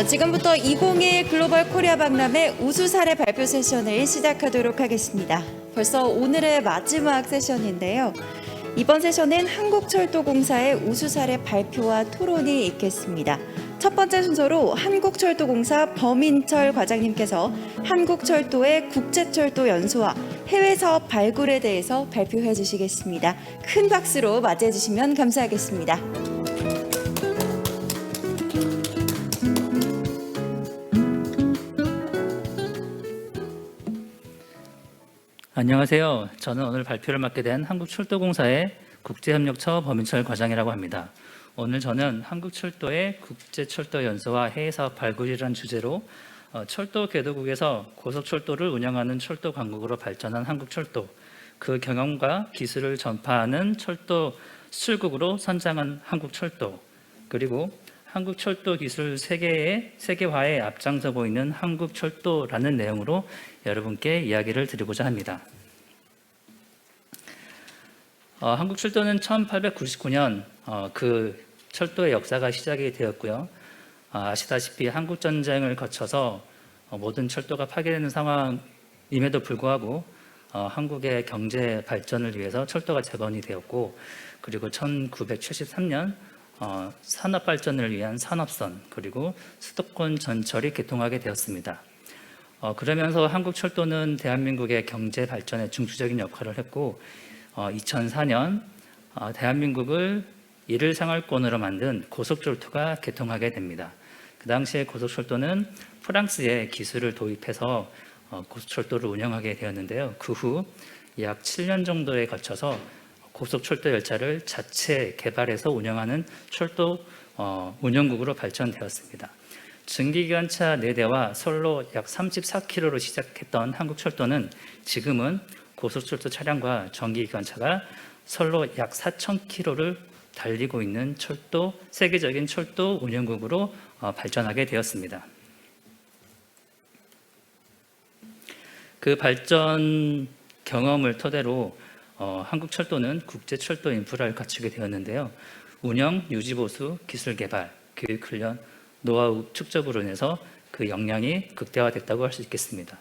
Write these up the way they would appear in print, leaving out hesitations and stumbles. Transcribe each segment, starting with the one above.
지금부터 2021 글로벌 코리아 박람회 우수 사례 발표 세션을 시작하도록 하겠습니다. 벌써 오늘의 마지막 세션인데요. 이번 세션은 한국철도공사의 우수 사례 발표와 토론이 있겠습니다. 첫 번째 순서로 한국철도공사 범인철 과장님께서 한국철도의 국제철도 연소와 해외 사업 발굴에 대해서 발표해 주시겠습니다. 큰 박수로 맞이해 주시면 감사하겠습니다. 안녕하세요. 저는 오늘 발표를 맡게 된 한국철도공사의 국제협력처 범인철 과장이라고 합니다. 오늘 저는 한국철도의 국제철도 연소와 해외사업 발굴이라는 주제로 철도 개도국에서 고속철도를 운영하는 철도 강국으로 발전한 한국철도, 그 경험과 기술을 전파하는 철도 수출국으로 선장한 한국철도, 그리고 한국철도 기술 세계화에 앞장서고 있는 한국철도라는 내용으로 여러분께 이야기를 드리고자 합니다. 한국철도는 1899년 그 철도의 역사가 시작이 되었고요. 아시다시피 한국전쟁을 거쳐서 모든 철도가 파괴되는 상황임에도 불구하고 한국의 경제 발전을 위해서 철도가 재건이 되었고, 그리고 1973년 산업 발전을 위한 산업선, 그리고 수도권 전철이 개통하게 되었습니다. 그러면서 한국철도는 대한민국의 경제 발전에 중추적인 역할을 했고, 2004년 대한민국을 일일 생활권으로 만든 고속철도가 개통하게 됩니다. 그 당시에 고속철도는 프랑스의 기술을 도입해서 고속철도를 운영하게 되었는데요. 그 후 약 7년 정도에 걸쳐서 고속철도 열차를 자체 개발해서 운영하는 철도 운영국으로 발전되었습니다. 증기기관차 4대와 선로 약 34km로 시작했던 한국철도는 지금은 고속철도 차량과 전기기관차가 선로 약 4,000km를 달리고 있는 세계적인 철도 운영국으로 발전하게 되었습니다. 그 발전 경험을 토대로 한국철도는 국제철도 인프라를 갖추게 되었는데요. 운영, 유지, 보수, 기술 개발, 교육 훈련, 노하우 축적으로 인해서 그 역량이 극대화됐다고 할 수 있겠습니다.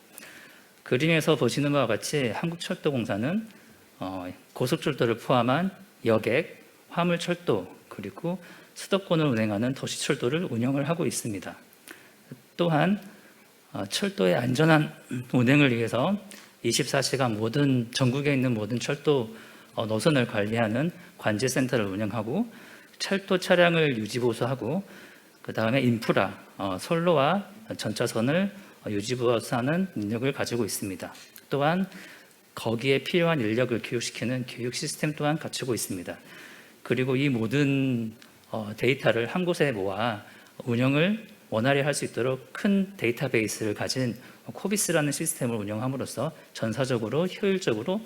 그림에서 보시는 바와 같이 한국철도공사는 고속철도를 포함한 여객, 화물철도, 그리고 수도권을 운행하는 도시철도를 운영을 하고 있습니다. 또한 철도의 안전한 운행을 위해서 24시간 전국에 있는 모든 철도 노선을 관리하는 관제센터를 운영하고, 철도 차량을 유지보수하고, 그 다음에 인프라, 선로와 전차선을 유지보수하는 능력을 가지고 있습니다. 또한 거기에 필요한 인력을 교육시키는 교육 시스템 또한 갖추고 있습니다. 그리고 이 모든 데이터를 한 곳에 모아 운영을 원활히 할 수 있도록 큰 데이터베이스를 가진 코비스라는 시스템을 운영함으로써 전사적으로 효율적으로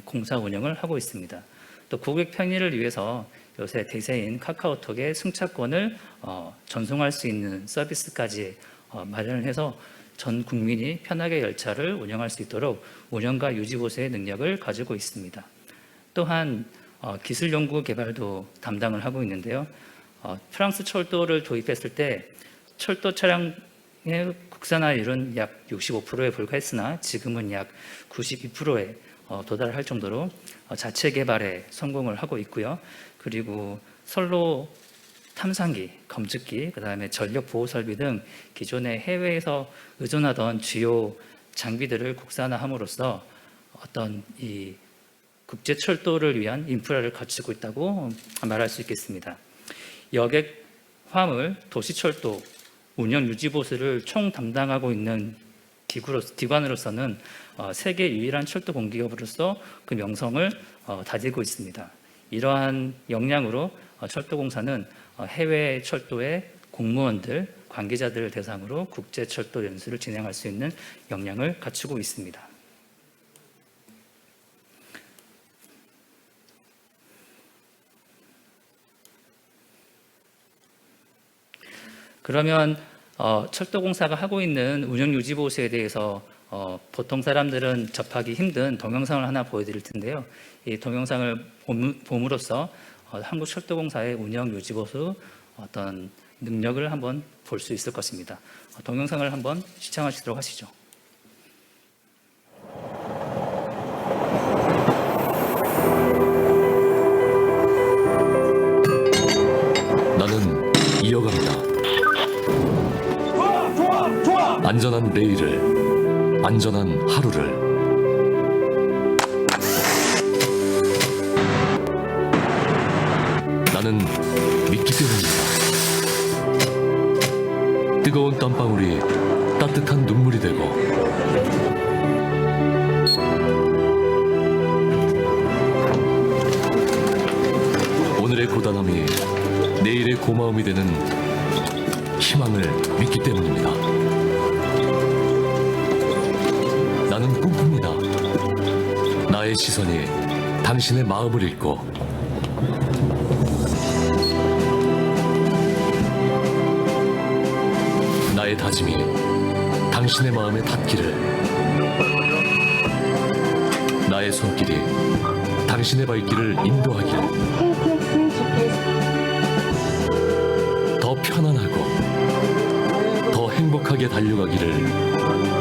공사 운영을 하고 있습니다. 또 고객 편의를 위해서 요새 대세인 카카오톡의 승차권을 전송할 수 있는 서비스까지 마련을 해서 전 국민이 편하게 열차를 운영할 수 있도록 운영과 유지보수의 능력을 가지고 있습니다. 또한 기술 연구 개발도 담당을 하고 있는데요. 프랑스 철도를 도입했을 때 철도 차량의 국산화율은 약 65%에 불과했으나 지금은 약 92%에 도달할 정도로 자체 개발에 성공을 하고 있고요. 그리고 선로 탐상기, 검측기, 그다음에 전력 보호 설비 등 기존의 해외에서 의존하던 주요 장비들을 국산화함으로써 어떤 이 국제 철도를 위한 인프라를 갖추고 있다고 말할 수 있겠습니다. 여객, 화물, 도시철도 운영 유지 보수를 총 담당하고 있는 기관으로서는 세계 유일한 철도 공기업으로서 그 명성을 다지고 있습니다. 이러한 역량으로 철도공사는 해외 철도의 공무원들, 관계자들을 대상으로 국제철도 연수를 진행할 수 있는 역량을 갖추고 있습니다. 그러면 철도공사가 하고 있는 운영 유지 보수에 대해서 보통 사람들은 접하기 힘든 동영상을 하나 보여드릴 텐데요. 이 동영상을 봄으로써 한국철도공사의 운영 유지 보수 어떤 능력을 한번 볼 수 있을 것입니다. 동영상을 한번 시청하시도록 하시죠. 나는 이어갑니다. 안전한 내일을, 안전한 하루를. 나는 믿기 때문입니다. 뜨거운 땀방울이 따뜻한 눈물이 되고, 오늘의 고단함이 내일의 고마움이 되는 희망을 믿기 때문입니다. 나는 꿈꿉니다. 나의 시선이 당신의 마음을 읽고, 나의 다짐이 당신의 마음에 닿기를, 나의 손길이 당신의 발길을 인도하기를, 더 편안하고 더 행복하게 달려가기를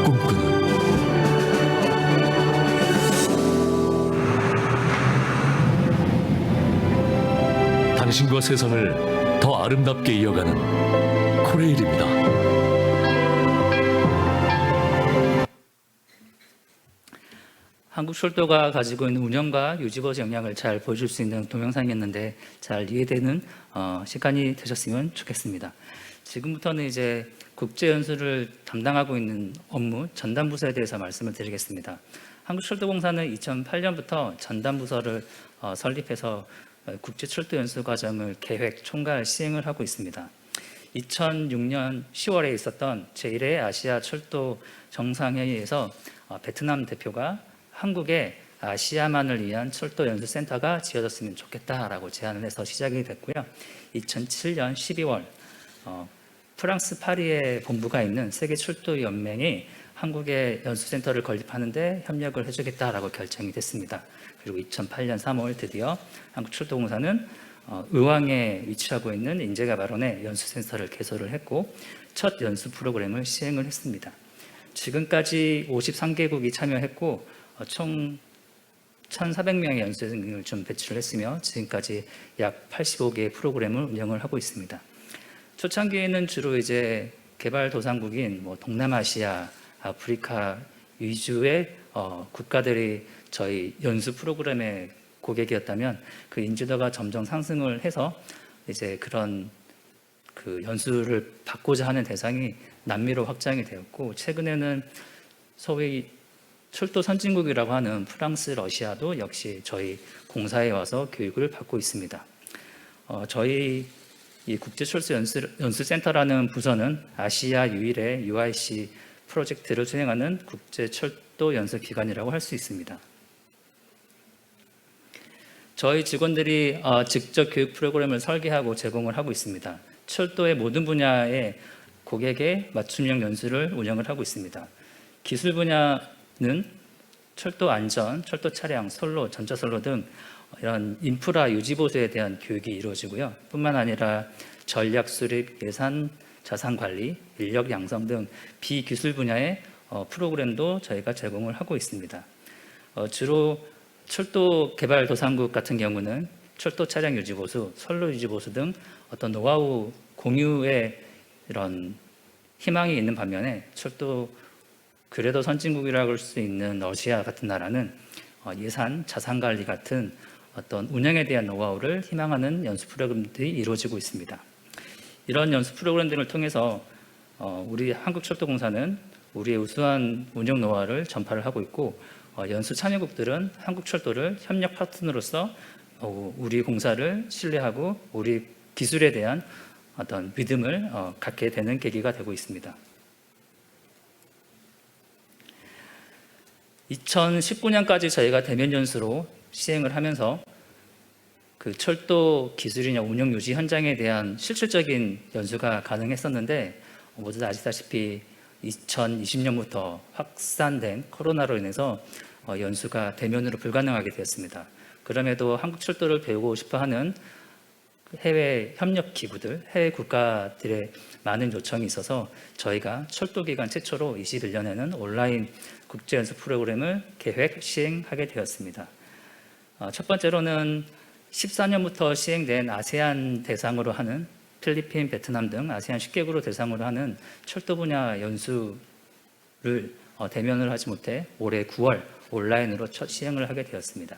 꿈꾸는, 당신과 세상을 더 아름답게 이어가는 코레일입니다. 한국철도가 가지고 있는 운영과 유지보수 역량을 잘 보여줄 수 있는 동영상이었는데 잘 이해되는 시간이 되셨으면 좋겠습니다. 지금부터는 이제 국제연수를 담당하고 있는 업무 전담부서에 대해서 말씀을 드리겠습니다. 한국철도공사는 2008년부터 전담부서를 설립해서 국제철도연수 과정을 계획, 총괄, 시행을 하고 있습니다. 2006년 10월에 있었던 제1회 아시아 철도 정상회의에서 베트남 대표가 한국에 아시아만을 위한 철도 연수센터가 지어졌으면 좋겠다라고 제안을 해서 시작이 됐고요. 2007년 12월 프랑스 파리에 본부가 있는 세계철도연맹이 한국에 연수센터를 건립하는데 협력을 해주겠다라고 결정이 됐습니다. 그리고 2008년 3월 드디어 한국철도공사는 의왕에 위치하고 있는 인재개발원에 연수센터를 개설을 했고 첫 연수 프로그램을 시행을 했습니다. 지금까지 53개국이 참여했고 총 1,400명의 연수생을 좀 배출을 했으며 지금까지 약 85개의 프로그램을 운영을 하고 있습니다. 초창기에는 주로 이제 개발도상국인 동남아시아, 아프리카 위주의 국가들이 저희 연수 프로그램의 고객이었다면 그 인지도가 점점 상승을 해서 이제 그런 그 연수를 받고자 하는 대상이 남미로 확장이 되었고 최근에는 소위 철도 선진국이라고 하는 프랑스, 러시아도 역시 저희 공사에 와서 교육을 받고 있습니다. 저희 이 국제철도 연수센터라는 부서는 아시아 유일의 UIC 프로젝트를 수행하는 국제철도 연수기관이라고 할 수 있습니다. 저희 직원들이 직접 교육 프로그램을 설계하고 제공을 하고 있습니다. 철도의 모든 분야의 고객의 맞춤형 연수를 운영을 하고 있습니다. 기술 분야는 철도 안전, 철도 차량, 선로, 전자선로 등 이런 인프라 유지 보수에 대한 교육이 이루어지고요. 뿐만 아니라 전략 수립, 예산, 자산 관리, 인력 양성 등 비기술 분야의 프로그램도 저희가 제공을 하고 있습니다. 주로 철도 개발도상국 같은 경우는 철도 차량 유지 보수, 선로 유지 보수 등 어떤 노하우 공유의 이런 희망이 있는 반면에 철도 그래도 선진국이라고 할 수 있는 러시아 같은 나라는 예산, 자산 관리 같은 어떤 운영에 대한 노하우를 희망하는 연수 프로그램들이 이루어지고 있습니다. 이런 연수 프로그램들을 통해서 우리 한국철도공사는 우리의 우수한 운영 노하우를 전파를 하고 있고 연수 참여국들은 한국철도를 협력 파트너로서 우리 공사를 신뢰하고 우리 기술에 대한 어떤 믿음을 갖게 되는 계기가 되고 있습니다. 2019년까지 저희가 대면 연수로 시행을 하면서 그 철도 기술이나 운영 유지 현장에 대한 실질적인 연수가 가능했었는데 모두 아시다시피 2020년부터 확산된 코로나로 인해서 연수가 대면으로 불가능하게 되었습니다. 그럼에도 한국철도를 배우고 싶어하는 해외 협력 기구들, 해외 국가들의 많은 요청이 있어서 저희가 철도기관 최초로 21년에는 온라인 국제연수 프로그램을 계획 시행하게 되었습니다. 첫 번째로는 14년부터 시행된 아세안 대상으로 하는 필리핀, 베트남 등 아세안 10개국으로 대상으로 하는 철도 분야 연수를 대면을 하지 못해 올해 9월 온라인으로 첫 시행을 하게 되었습니다.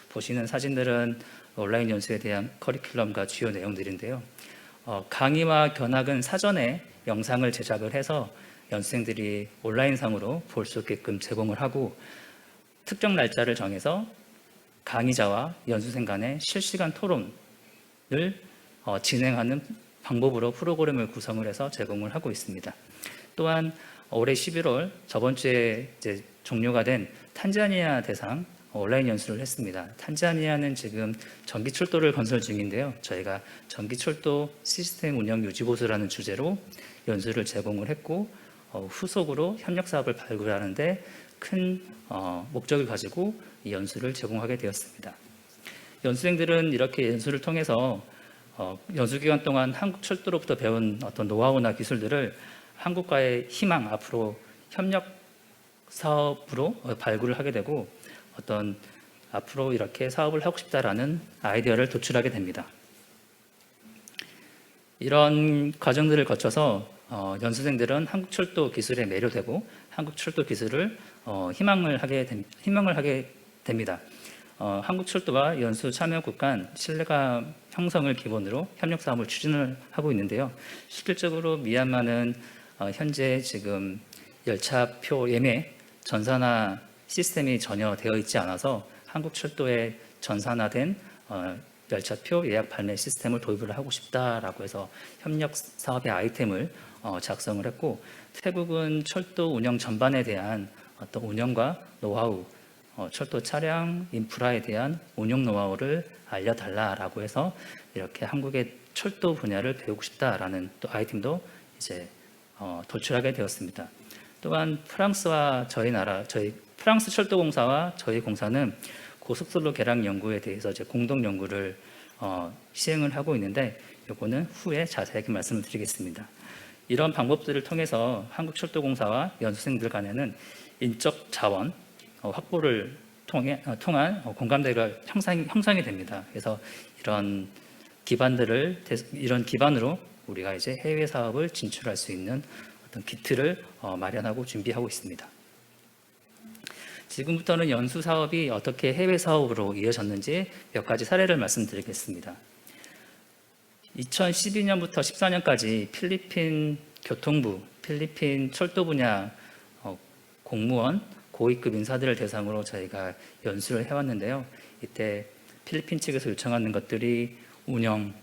보시는 사진들은 온라인 연수에 대한 커리큘럼과 주요 내용들인데요. 강의와 견학은 사전에 영상을 제작을 해서 연수생들이 온라인상으로 볼 수 있게끔 제공을 하고, 특정 날짜를 정해서 강의자와 연수생 간의 실시간 토론을 진행하는 방법으로 프로그램을 구성을 해서 제공을 하고 있습니다. 또한 올해 11월 저번 주에 이제 종료가 된 탄자니아 대상 온라인 연수를 했습니다. 탄자니아는 지금 전기철도를 건설 중인데요. 저희가 전기철도 시스템 운영 유지 보수라는 주제로 연수를 제공을 했고, 후속으로 협력 사업을 발굴하는데 큰 목적을 가지고 이 연수를 제공하게 되었습니다. 연수생들은 이렇게 연수를 통해서 연수 기간 동안 한국철도로부터 배운 어떤 노하우나 기술들을 한국과의 희망, 앞으로 협력 사업으로 발굴을 하게 되고, 어떤 앞으로 이렇게 사업을 하고 싶다라는 아이디어를 도출하게 됩니다. 이런 과정들을 거쳐서 연수생들은 한국철도 기술에 매료되고 한국철도 기술을 희망을 하게 됩니다. 한국철도와 연수 참여국 간 신뢰감 형성을 기본으로 협력 사업을 추진을 하고 있는데요. 실질적으로 미얀마는 현재 지금 열차표 예매 전산화 시스템이 전혀 되어 있지 않아서 한국철도에 전산화된 열차표 예약 발매 시스템을 도입을 하고 싶다라고 해서 협력 사업의 아이템을 작성을 했고, 태국은 철도 운영 전반에 대한 어떤 운영과 노하우, 철도 차량 인프라에 대한 운영 노하우를 알려달라라고 해서 이렇게 한국의 철도 분야를 배우고 싶다라는 또 아이템도 이제 도출하게 되었습니다. 또한 프랑스와 저희 프랑스 철도공사와 저희 공사는 고속선로 개량 연구에 대해서 이제 공동 연구를 시행을 하고 있는데, 이거는 후에 자세하게 말씀을 드리겠습니다. 이런 방법들을 통해서 한국철도공사와 연수생들 간에는 인적 자원 확보를 통한 공감대가 형성이 됩니다. 그래서 이런 기반으로 우리가 이제 해외 사업을 진출할 수 있는 어떤 기틀을 마련하고 준비하고 있습니다. 지금부터는 연수 사업이 어떻게 해외 사업으로 이어졌는지 몇 가지 사례를 말씀드리겠습니다. 2012년부터 14년까지 필리핀 교통부, 필리핀 철도 분야 공무원, 고위급 인사들을 대상으로 저희가 연수를 해왔는데요. 이때 필리핀 측에서 요청하는 것들이 운영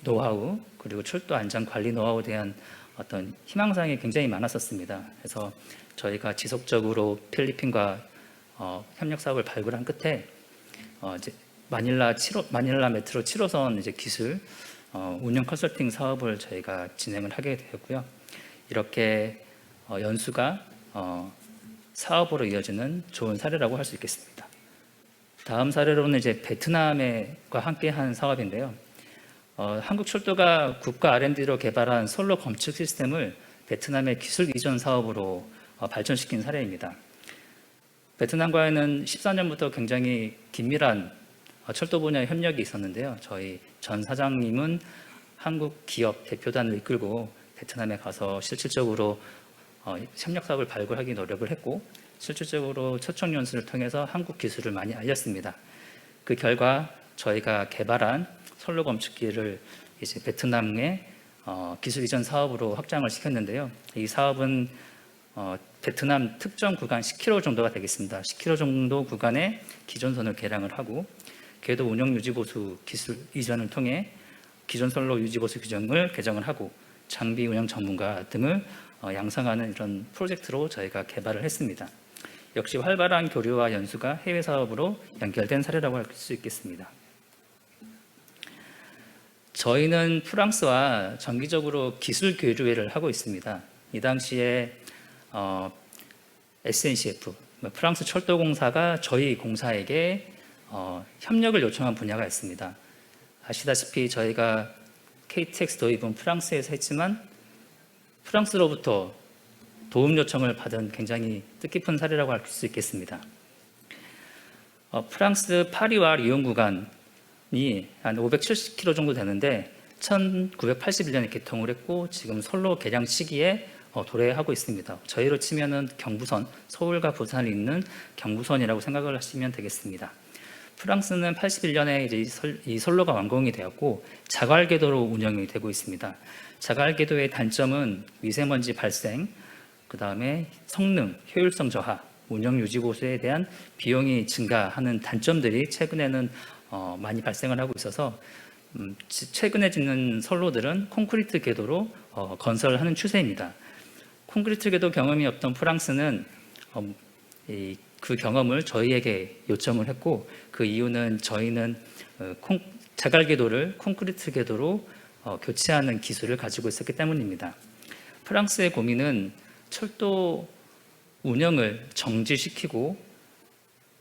노하우, 그리고 철도 안전 관리 노하우에 대한 어떤 희망사항이 굉장히 많았었습니다. 그래서 저희가 지속적으로 필리핀과 협력 사업을 발굴한 끝에 이제 마닐라 메트로 7호선 이제 기술 운영 컨설팅 사업을 저희가 진행을 하게 되었고요. 이렇게 연수가 사업으로 이어지는 좋은 사례라고 할 수 있겠습니다. 다음 사례로는 이제 베트남과 함께한 사업인데요. 한국철도가 국가 R&D로 개발한 선로 검측 시스템을 베트남의 기술 이전 사업으로 발전시킨 사례입니다. 베트남과는 14년부터 굉장히 긴밀한 철도 분야의 협력이 있었는데요. 저희 전 사장님은 한국 기업 대표단을 이끌고 베트남에 가서 실질적으로 협력 사업을 발굴하기 노력을 했고, 실질적으로 초청 연수를 통해서 한국 기술을 많이 알렸습니다. 그 결과 저희가 개발한 선로 검측기를 이제 베트남의 기술 이전 사업으로 확장을 시켰는데요. 이 사업은 베트남 특정 구간 10km 정도가 되겠습니다. 10km 정도 구간에 기존선을 개량을 하고, 궤도 운영 유지 보수 기술 이전을 통해 기존 선로 유지 보수 규정을 개정을 하고 장비 운영 전문가 등을 양성하는 이런 프로젝트로 저희가 개발을 했습니다. 역시 활발한 교류와 연수가 해외 사업으로 연결된 사례라고 할 수 있겠습니다. 저희는 프랑스와 정기적으로 기술 교류회를 하고 있습니다. 이 당시에 SNCF, 프랑스 철도공사가 저희 공사에게 협력을 요청한 분야가 있습니다. 아시다시피 저희가 KTX 도입은 프랑스에서 했지만 프랑스로부터 도움 요청을 받은 굉장히 뜻깊은 사례라고 할 수 있겠습니다. 프랑스 파리와 리옹 구간이 한 570km 정도 되는데 1981년에 개통을 했고 지금 선로 개량 시기에 도래하고 있습니다. 저희로 치면은 경부선, 서울과 부산을 잇는 경부선이라고 생각을 하시면 되겠습니다. 프랑스는 81년에 이제 이 선로가 완공이 되었고 자괄궤도로 운영이 되고 있습니다. 자괄궤도의 단점은 미세먼지 발생, 그 다음에 성능, 효율성 저하, 운영 유지 보수에 대한 비용이 증가하는 단점들이 최근에는 많이 발생을 하고 있어서 최근에 짓는 선로들은 콘크리트 궤도로 건설하는 추세입니다. 콘크리트 궤도 경험이 없던 프랑스는 그 경험을 저희에게 요청을 했고 그 이유는 저희는 자갈궤도를 콘크리트 궤도로 교체하는 기술을 가지고 있었기 때문입니다. 프랑스의 고민은 철도 운영을 정지시키고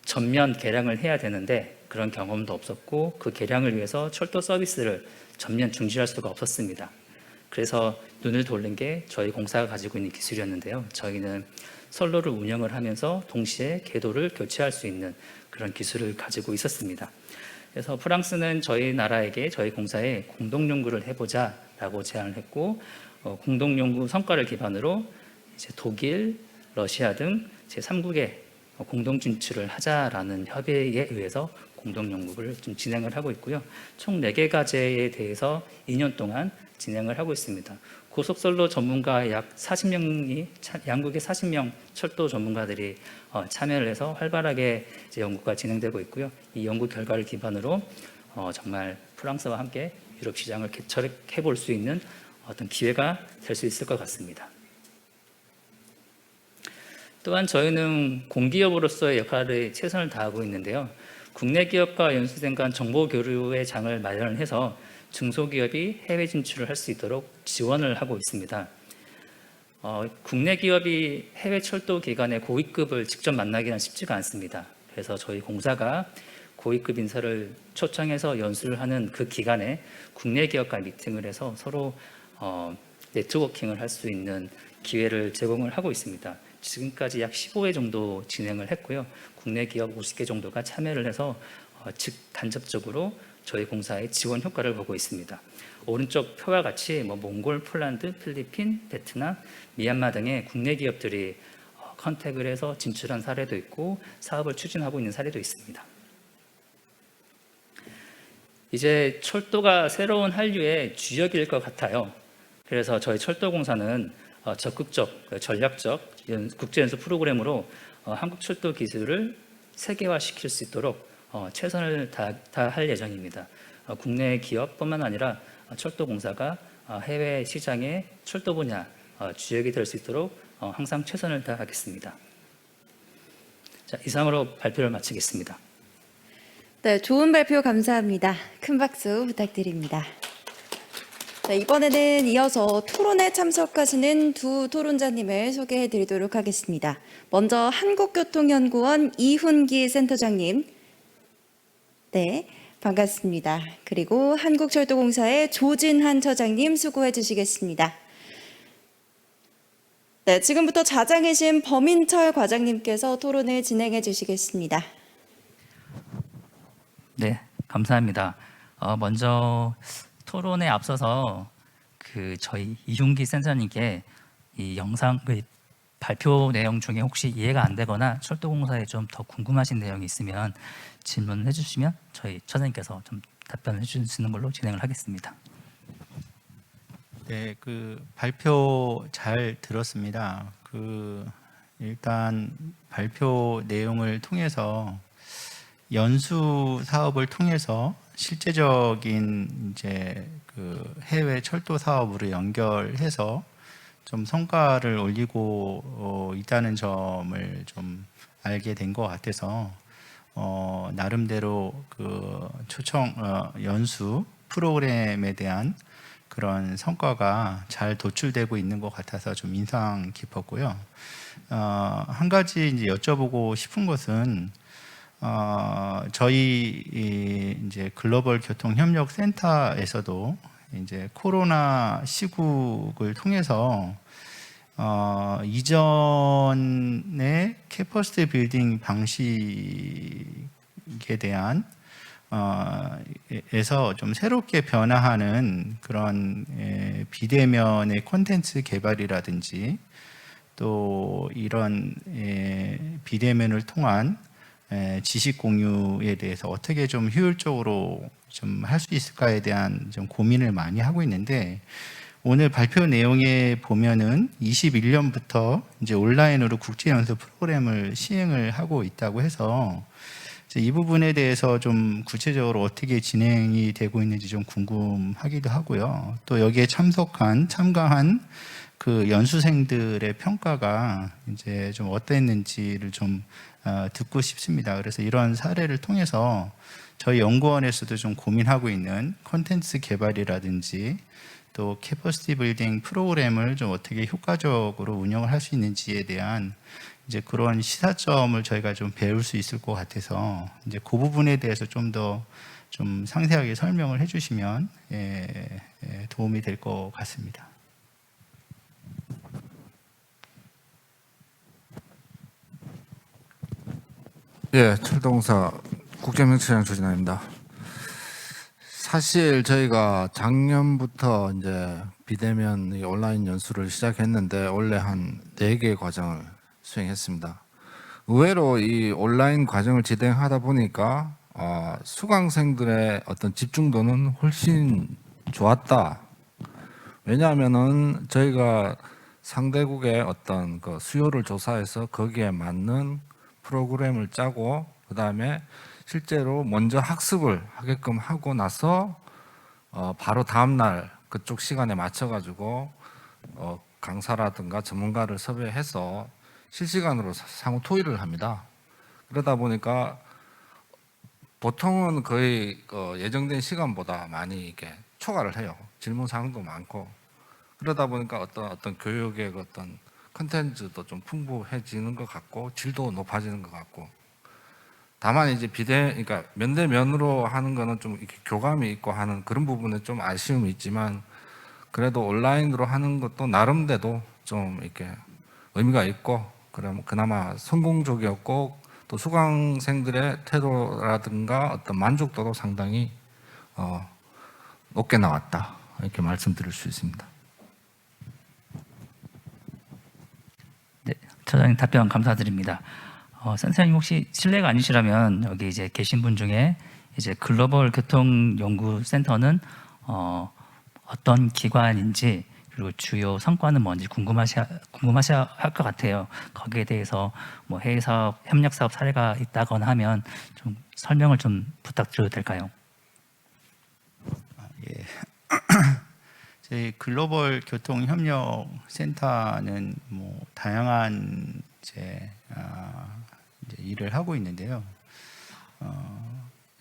전면 개량을 해야 되는데 그런 경험도 없었고 그 개량을 위해서 철도 서비스를 전면 중지할 수가 없었습니다. 그래서 눈을 돌린 게 저희 공사가 가지고 있는 기술이었는데요. 저희는 선로를 운영을 하면서 동시에 궤도를 교체할 수 있는 그런 기술을 가지고 있었습니다. 그래서 프랑스는 저희 나라에게 저희 공사에 공동연구를 해보자라고 제안을 했고 공동연구 성과를 기반으로 이제 독일, 러시아 등 제3국에 공동 진출을 하자라는 협의에 의해서 공동 연구를 좀 진행을 하고 있고요. 총 4개 과제에 대해서 2년 동안 진행을 하고 있습니다. 고속선로 전문가 약 40명이 양국의 40명 철도 전문가들이 참여를 해서 활발하게 이제 연구가 진행되고 있고요. 이 연구 결과를 기반으로 정말 프랑스와 함께 유럽 시장을 개척해 볼 수 있는 어떤 기회가 될 수 있을 것 같습니다. 또한 저희는 공기업으로서의 역할에 최선을 다하고 있는데요. 국내 기업과 연수생 간 정보 교류의 장을 마련을 해서 중소기업이 해외 진출을 할 수 있도록 지원을 하고 있습니다. 국내 기업이 해외 철도 기관의 고위급을 직접 만나기는 쉽지가 않습니다. 그래서 저희 공사가 고위급 인사를 초청해서 연수를 하는 그 기간에 국내 기업과 미팅을 해서 서로 네트워킹을 할 수 있는 기회를 제공을 하고 있습니다. 지금까지 약 15회 정도 진행을 했고요. 국내 기업 50개 정도가 참여를 해서 간접적으로 저희 공사의 지원 효과를 보고 있습니다. 오른쪽 표와 같이 몽골, 폴란드, 필리핀, 베트남, 미얀마 등의 국내 기업들이 컨택을 해서 진출한 사례도 있고 사업을 추진하고 있는 사례도 있습니다. 이제 철도가 새로운 한류의 주역일 것 같아요. 그래서 저희 철도공사는 적극적, 전략적 국제연수 프로그램으로 한국 철도 기술을 세계화시킬 수 있도록 최선을 다할 예정입니다. 국내 기업뿐만 아니라 철도공사가 해외 시장의 철도 분야 주역이 될 수 있도록 항상 최선을 다하겠습니다. 자, 이상으로 발표를 마치겠습니다. 네, 좋은 발표 감사합니다. 큰 박수 부탁드립니다. 자, 이번에는 이어서 토론에 참석하시는 두 토론자님을 소개해 드리도록 하겠습니다. 먼저 한국교통연구원 이훈기 센터장님. 네, 반갑습니다. 그리고 한국철도공사의 조진한 처장님 수고해 주시겠습니다. 네, 지금부터 자장이신 범인철 과장님께서 토론을 진행해 주시겠습니다. 네, 감사합니다. 먼저 토론에 앞서서 저희 이훈기 센터님께 이 영상 발표 내용 중에 혹시 이해가 안 되거나 철도공사에 좀 더 궁금하신 내용이 있으면 질문해 주시면 저희 처장님께서 좀 답변해 주시는 걸로 진행을 하겠습니다. 네, 발표 잘 들었습니다. 일단 발표 내용을 통해서 연수 사업을 통해서 실제적인 이제 해외 철도 사업으로 연결해서 좀 성과를 올리고 있다는 점을 좀 알게 된 것 같아서 나름대로 초청 연수 프로그램에 대한 그런 성과가 잘 도출되고 있는 것 같아서 좀 인상 깊었고요. 한 가지 이제 여쭤보고 싶은 것은 저희 이제 글로벌 교통 협력 센터에서도 이제 코로나 시국을 통해서 이전의 캐퍼시티 빌딩 방식에 대한 에서 좀 새롭게 변화하는 그런 비대면의 콘텐츠 개발이라든지 또 이런 비대면을 통한 지식 공유에 대해서 어떻게 좀 효율적으로 좀 할 수 있을까에 대한 좀 고민을 많이 하고 있는데, 오늘 발표 내용에 보면은 21년부터 이제 온라인으로 국제 연수 프로그램을 시행을 하고 있다고 해서 이 부분에 대해서 좀 구체적으로 어떻게 진행이 되고 있는지 좀 궁금하기도 하고요. 또 여기에 참가한 그 연수생들의 평가가 이제 좀 어땠는지를 좀 듣고 싶습니다. 그래서 이런 사례를 통해서 저희 연구원에서도 좀 고민하고 있는 콘텐츠 개발이라든지 또 캐퍼시티 빌딩 프로그램을 좀 어떻게 효과적으로 운영을 할 수 있는지에 대한 이제 그런 시사점을 저희가 좀 배울 수 있을 것 같아서 이제 그 부분에 대해서 좀 더 좀 상세하게 설명을 해주시면 도움이 될 것 같습니다. 예, 철도공사 국제명칭장 조진아입니다. 사실 저희가 작년부터 이제 비대면 온라인 연수를 시작했는데 원래 한 4개의 과정을 수행했습니다. 의외로 이 온라인 과정을 진행하다 보니까 수강생들의 어떤 집중도는 훨씬 좋았다. 왜냐하면은 저희가 상대국의 어떤 그 수요를 조사해서 거기에 맞는 프로그램을 짜고 그 다음에 실제로 먼저 학습을 하게끔 하고 나서 바로 다음날 그쪽 시간에 맞춰가지고 강사라든가 전문가를 섭외해서 실시간으로 상호 토의를 합니다. 그러다 보니까 보통은 거의 예정된 시간보다 많이 이렇게 초과를 해요. 질문 사항도 많고 그러다 보니까 어떤 교육의 어떤 컨텐츠도 좀 풍부해지는 것 같고 질도 높아지는 것 같고, 다만 이제 그러니까 면대면으로 하는 거는 좀 이렇게 교감이 있고 하는 그런 부분에 좀 아쉬움이 있지만 그래도 온라인으로 하는 것도 나름대로 좀 이렇게 의미가 있고 그럼 그나마 성공적이었고 또 수강생들의 태도라든가 어떤 만족도도 상당히 높게 나왔다 이렇게 말씀드릴 수 있습니다. 네, 차장님 답변 감사드립니다. 선생님 혹시 실례가 아니시라면 여기 이제 계신 분 중에 이제 글로벌 교통 연구 센터는 어떤 기관인지 그리고 주요 성과는 뭔지 궁금하셔 할 것 같아요. 거기에 대해서 뭐 해외 사업, 협력 사업 사례가 있다거나 하면 좀 설명을 좀 부탁드려도 될까요? 예. 저희 글로벌 교통 협력 센터는 뭐 다양한 이제 일을 하고 있는데요.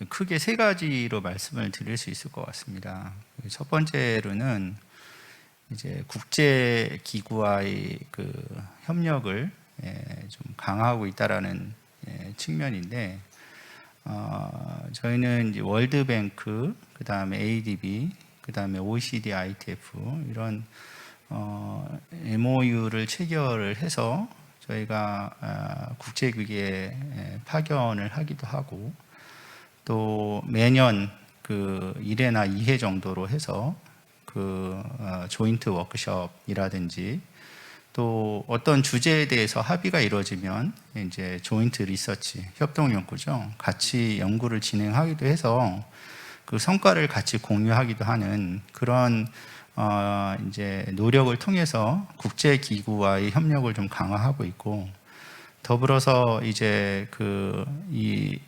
크게 3가지로 말씀을 드릴 수 있을 것 같습니다. 첫 번째로는 이제 국제 기구와의 그 협력을 좀 강화하고 있다라는 측면인데, 저희는 이제 월드뱅크, 그 다음에 ADB, 그 다음에 OECD, ITF 이런 MOU를 체결을 해서 저희가 국제기구에 파견을 하기도 하고, 또 매년 그 1회나 2회 정도로 해서 그 조인트 워크숍이라든지 또 어떤 주제에 대해서 합의가 이루어지면 이제 조인트 리서치, 협동 연구죠. 같이 연구를 진행하기도 해서 그 성과를 같이 공유하기도 하는 그런 이제 노력을 통해서 국제 기구와의 협력을 좀 강화하고 있고, 더불어서 이제 이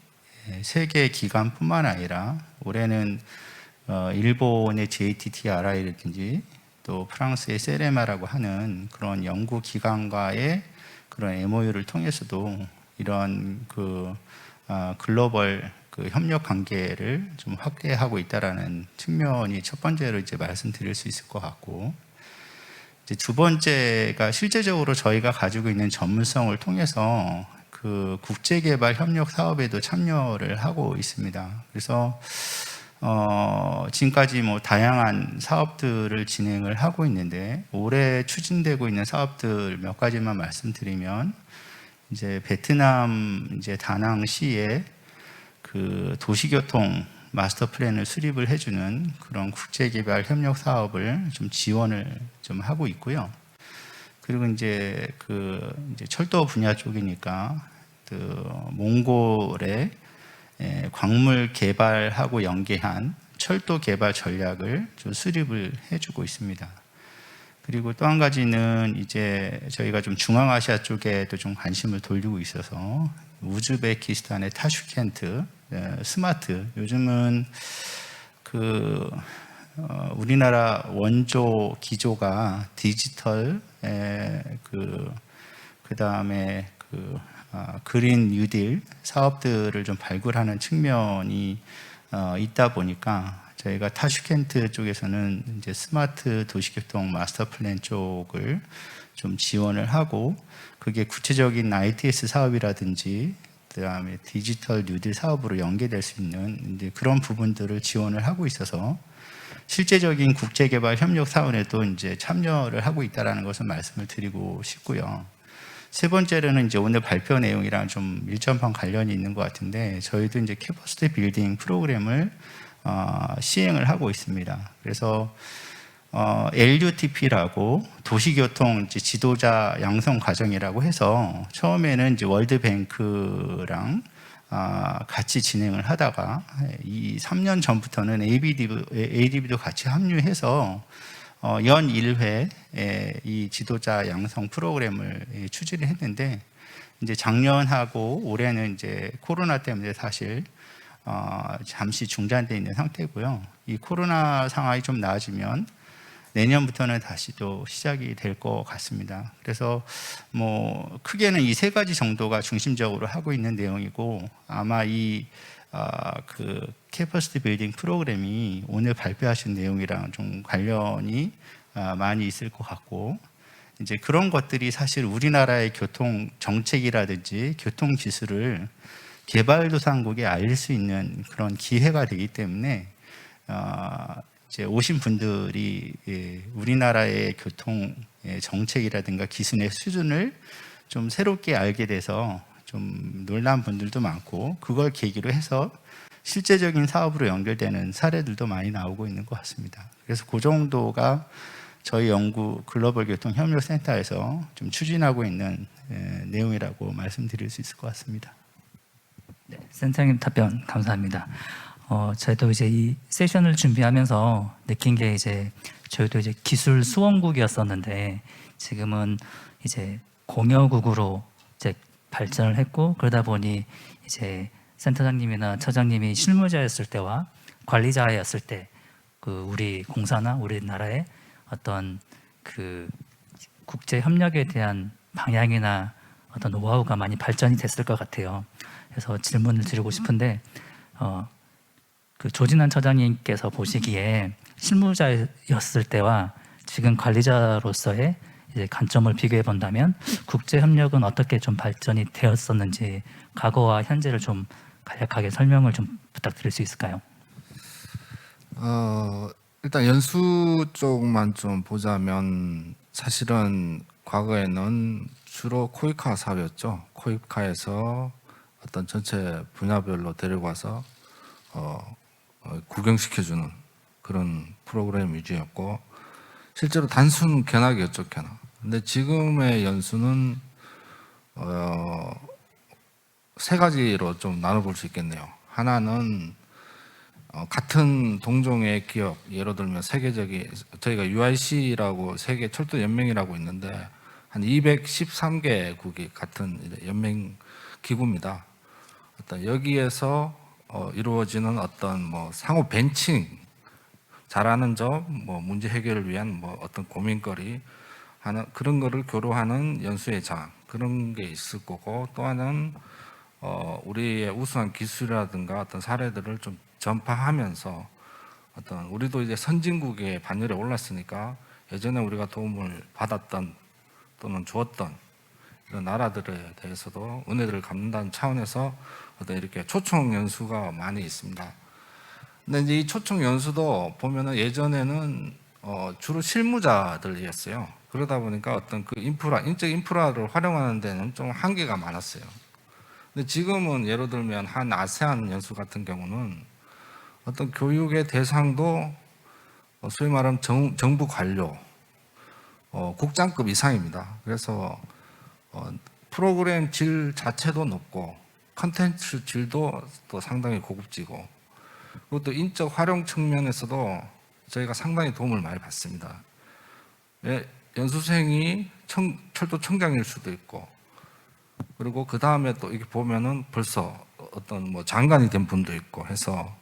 세계 기관뿐만 아니라 올해는 일본의 JTTRI라든지 또 프랑스의 세레마라고 하는 그런 연구 기관과의 그런 MOU를 통해서도 이런 글로벌 협력 관계를 좀 확대하고 있다라는 측면이 첫 번째로 이제 말씀드릴 수 있을 것 같고, 이제 두 번째가 실제적으로 저희가 가지고 있는 전문성을 통해서 그 국제개발 협력 사업에도 참여를 하고 있습니다. 그래서 지금까지 뭐 다양한 사업들을 진행을 하고 있는데 올해 추진되고 있는 사업들 몇 가지만 말씀드리면 이제 베트남 이제 다낭시에 그 도시교통 마스터 플랜을 수립을 해주는 그런 국제개발 협력 사업을 좀 지원을 좀 하고 있고요. 그리고 이제 이제 철도 분야 쪽이니까 그 몽골의 광물 개발하고 연계한 철도 개발 전략을 좀 수립을 해주고 있습니다. 그리고 또 한 가지는 이제 저희가 좀 중앙아시아 쪽에도 좀 관심을 돌리고 있어서 우즈베키스탄의 타슈켄트 스마트 요즘은 우리나라 원조 기조가 디지털 그다음에 그린 뉴딜 사업들을 좀 발굴하는 측면이 있다 보니까 저희가 타슈켄트 쪽에서는 이제 스마트 도시교통 마스터 플랜 쪽을 좀 지원을 하고 그게 구체적인 ITS 사업이라든지 그다음에 디지털 뉴딜 사업으로 연계될 수 있는 이제 그런 부분들을 지원을 하고 있어서 실제적인 국제개발 협력 사원에도 이제 참여를 하고 있다라는 것을 말씀을 드리고 싶고요. 세 번째로는 이제 오늘 발표 내용이랑 좀 밀접한 관련이 있는 것 같은데 저희도 이제 캐퍼시티 빌딩 프로그램을 시행을 하고 있습니다. 그래서 LUTP라고 도시교통 이제 지도자 양성 과정이라고 해서 처음에는 이제 월드뱅크랑 같이 진행을 하다가 이 3년 전부터는 ADB도 같이 합류해서 연 1회 이 지도자 양성 프로그램을 추진을 했는데 이제 작년하고 올해는 이제 코로나 때문에 사실 잠시 중단되어 있는 상태고요. 이 코로나 상황이 좀 나아지면 내년부터는 다시 또 시작이 될 것 같습니다. 그래서 뭐 크게는 이 세 가지 정도가 중심적으로 하고 있는 내용이고 아마 그 캐퍼시티 빌딩 프로그램이 오늘 발표하신 내용이랑 좀 관련이 많이 있을 것 같고 이제 그런 것들이 사실 우리나라의 교통 정책이라든지 교통 기술을 개발도상국에 알릴 수 있는 그런 기회가 되기 때문에 이제 오신 분들이 우리나라의 교통 정책이라든가 기술의 수준을 좀 새롭게 알게 돼서 좀 놀란 분들도 많고 그걸 계기로 해서 실제적인 사업으로 연결되는 사례들도 많이 나오고 있는 것 같습니다. 그래서 그 정도가 저희 연구 글로벌 교통 협력 센터에서 좀 추진하고 있는 내용이라고 말씀드릴 수 있을 것 같습니다. 네, 센터님 답변 감사합니다. 저희도 이제 이 세션을 준비하면서 느낀 게 이제 저희도 이제 기술 수원국이었었는데 지금은 이제 공여국으로 이제 발전을 했고 그러다 보니 이제 센터장님이나 처장님이 실무자였을 때와 관리자였을 때 그 우리 공사나 우리나라의 어떤 그 국제 협력에 대한 방향이나 어떤 노하우가 많이 발전이 됐을 것 같아요. 그래서 질문을 드리고 싶은데 그 조진환 처장님께서 보시기에 실무자였을 때와 지금 관리자로서의 이제 관점을 비교해 본다면 국제 협력은 어떻게 좀 발전이 되었었는지 과거와 현재를 좀 간략하게 설명을 좀 부탁드릴 수 있을까요? 일단 연수 쪽만 좀 보자면 사실은 과거에는 주로 코이카 사업이었죠. 코이카에서 어떤 전체 분야별로 데려가서 구경시켜주는 그런 프로그램 위주였고 실제로 단순 견학이었죠, 견학. 근데 지금의 연수는 세 가지로 좀 나눠볼 수 있겠네요. 하나는 같은 동종의 기업, 예를 들면 세계적인 저희가 UIC라고 세계 철도 연맹이라고 있는데 한 213개국이 같은 연맹 기구입니다. 어떤 여기에서 이루어지는 어떤 뭐 상호 벤칭, 잘하는 점, 뭐 문제 해결을 위한 뭐 어떤 고민거리 하는 그런 거를 교류하는 연수의 장 그런 게 있을 거고 또 하나는 우리의 우수한 기술이라든가 어떤 사례들을 좀 전파하면서 어떤 우리도 이제 선진국의 반열에 올랐으니까 예전에 우리가 도움을 받았던 또는 주었던 이런 나라들에 대해서도 은혜를 갚는다는 차원에서 어떤 이렇게 초청 연수가 많이 있습니다. 근데 이제 이 초청 연수도 보면은 예전에는 주로 실무자들이었어요. 그러다 보니까 어떤 그 인적 인프라를 활용하는 데는 좀 한계가 많았어요. 근데 지금은 예를 들면 한 아세안 연수 같은 경우는 어떤 교육의 대상도 소위 말하면 정부 관료, 국장급 이상입니다. 그래서 프로그램 질 자체도 높고 컨텐츠 질도 또 상당히 고급지고, 그리고 또 인적 활용 측면에서도 저희가 상당히 도움을 많이 받습니다. 연수생이 철도 청장일 수도 있고, 그리고 그 다음에 또 이렇게 보면은 벌써 어떤 뭐 장관이 된 분도 있고 해서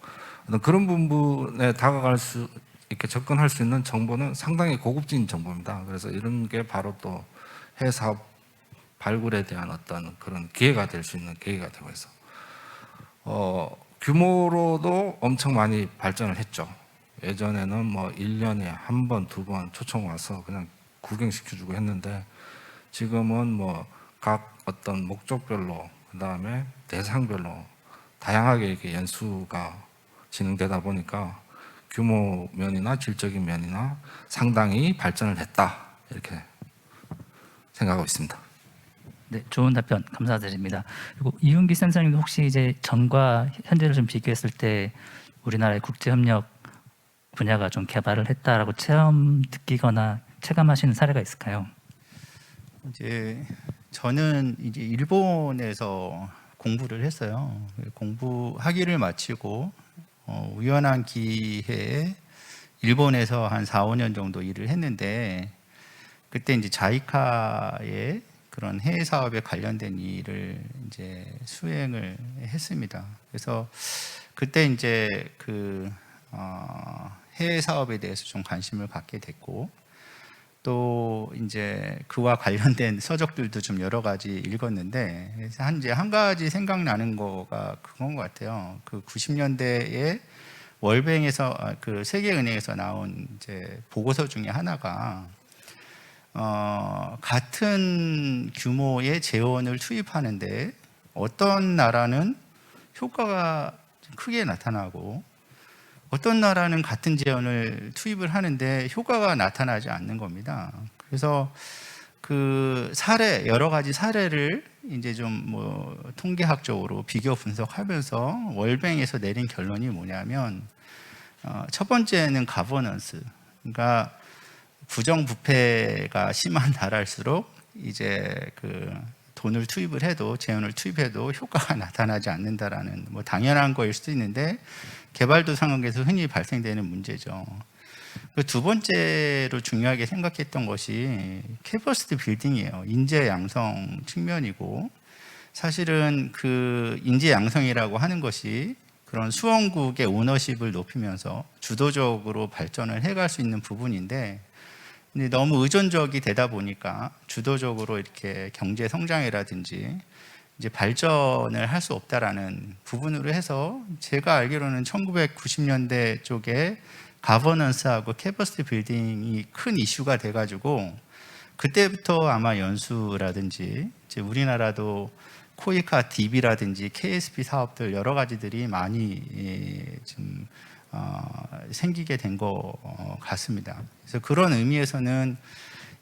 어떤 그런 부분에 다가갈 수 이렇게 접근할 수 있는 정보는 상당히 고급진 정보입니다. 그래서 이런 게 바로 또 해외 사업 발굴에 대한 어떤 그런 기회가 될 수 있는 계기가 되고 해서 규모로도 엄청 많이 발전을 했죠. 예전에는 뭐 1년에 한 번, 두 번 초청 와서 그냥 구경시켜주고 했는데, 지금은 뭐 각 어떤 목적별로, 그 다음에 대상별로 다양하게 이렇게 연수가 진행되다 보니까 규모 면이나 질적인 면이나 상당히 발전을 했다, 이렇게 생각하고 있습니다. 네, 좋은 답변 감사드립니다. 그리고 이윤기 센터님도 혹시 이제 전과 현재를 좀 비교했을 때 우리나라의 국제 협력 분야가 좀 개발을 했다라고 느끼거나 체감하시는 사례가 있을까요? 이제 저는 이제 일본에서 공부를 했어요. 공부학위를 마치고 우연한 기회에 일본에서 한 4, 5년 정도 일을 했는데, 그때 이제 자이카의 그런 해외 사업에 관련된 일을 이제 수행을 했습니다. 그래서 그때 이제 그 해외 사업에 대해서 좀 관심을 갖게 됐고, 또 이제 그와 관련된 서적들도 좀 여러 가지 읽었는데, 그래서 한 가지 생각나는 거가 그건 것 같아요. 그 90년대에 월뱅에서 그 세계은행에서 나온 이제 보고서 중에 하나가 같은 규모의 재원을 투입하는데 어떤 나라는 효과가 크게 나타나고 어떤 나라는 같은 재원을 투입을 하는데 효과가 나타나지 않는 겁니다. 그래서 그 여러 가지 사례를 이제 좀 뭐 통계학적으로 비교 분석하면서 월뱅에서 내린 결론이 뭐냐면, 첫 번째는 가버넌스, 그러니까 부정부패가 심한 나라일수록 이제 그 돈을 투입을 해도, 재원을 투입해도 효과가 나타나지 않는다라는, 뭐 당연한 거일 수도 있는데 개발도상국에서 흔히 발생되는 문제죠. 두 번째로 중요하게 생각했던 것이 캐퍼시티 빌딩이에요. 인재 양성 측면이고, 사실은 그 인재 양성이라고 하는 것이 그런 수원국의 오너십을 높이면서 주도적으로 발전을 해갈 수 있는 부분인데, 근데 너무 의존적이 되다 보니까 주도적으로 이렇게 경제 성장이라든지 이제 발전을 할 수 없다라는 부분으로 해서, 제가 알기로는 1990년대 쪽에 가버넌스하고 캐퍼시티 빌딩이 큰 이슈가 돼가지고 그때부터 아마 연수라든지 이제 우리나라도 코이카 DB라든지 KSP 사업들 여러 가지들이 많이 좀 생기게 된 것 같습니다. 그래서 그런 의미에서는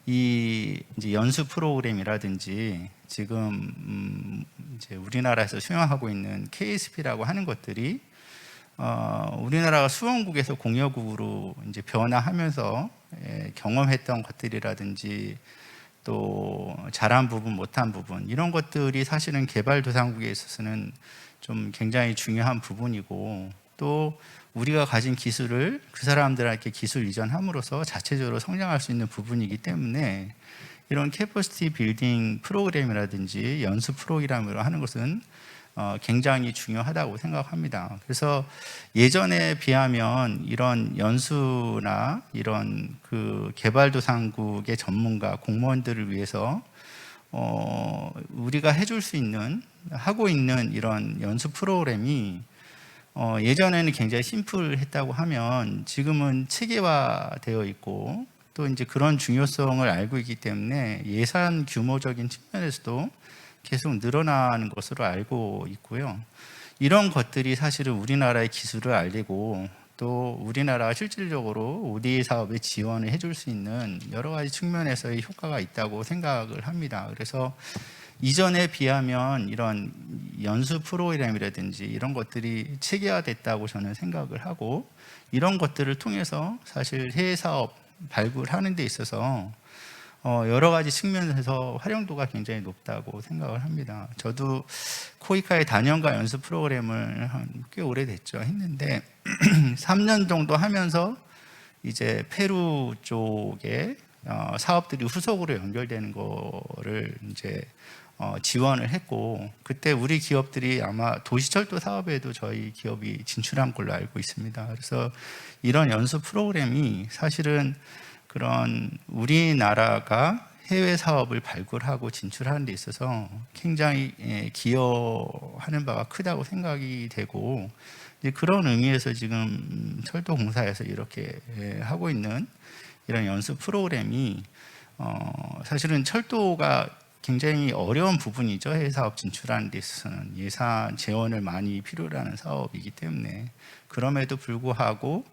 이 이제 연수 프로그램이라든지 지금 이제 우리나라에서 수행하고 있는 KSP라고 하는 것들이 우리나라가 수원국에서 공여국으로 이제 변화하면서 경험했던 것들이라든지 또 잘한 부분, 못한 부분, 이런 것들이 사실은 개발도상국에 있어서는 좀 굉장히 중요한 부분이고, 또 우리가 가진 기술을 그 사람들에게 기술 이전함으로써 자체적으로 성장할 수 있는 부분이기 때문에 이런 캐퍼시티 빌딩 프로그램이라든지 연수 프로그램으로 하는 것은 굉장히 중요하다고 생각합니다. 그래서 예전에 비하면 이런 연수나 이런 그 개발도상국의 전문가, 공무원들을 위해서 우리가 해줄 수 있는, 하고 있는 이런 연수 프로그램이 예전에는 굉장히 심플했다고 하면 지금은 체계화되어 있고 또 이제 그런 중요성을 알고 있기 때문에 예산 규모적인 측면에서도 계속 늘어나는 것으로 알고 있고요. 이런 것들이 사실은 우리나라의 기술을 알리고 또 우리나라가 실질적으로 ODA 사업에 지원을 해줄 수 있는 여러 가지 측면에서의 효과가 있다고 생각을 합니다. 그래서 이전에 비하면 이런 연수 프로그램이라든지 이런 것들이 체계화됐다고 저는 생각을 하고, 이런 것들을 통해서 사실 해외 사업 발굴하는 데 있어서 여러 가지 측면에서 활용도가 굉장히 높다고 생각을 합니다. 저도 코이카의 다년간 연수 프로그램을 꽤 오래됐죠. 했는데 3년 정도 하면서 이제 페루 쪽에 사업들이 후속으로 연결되는 거를 이제 지원을 했고, 그때 우리 기업들이 아마 도시철도 사업에도 저희 기업이 진출한 걸로 알고 있습니다. 그래서 이런 연수 프로그램이 사실은 그런 우리나라가 해외 사업을 발굴하고 진출하는 데 있어서 굉장히 기여하는 바가 크다고 생각이 되고, 그런 의미에서 지금 철도공사에서 이렇게 하고 있는 이런 연수 프로그램이 사실은 철도가 굉장히 어려운 부분이죠. 해외 사업 진출하는 데 있어서는 예산 재원을 많이 필요로 하는 사업이기 때문에, 그럼에도 불구하고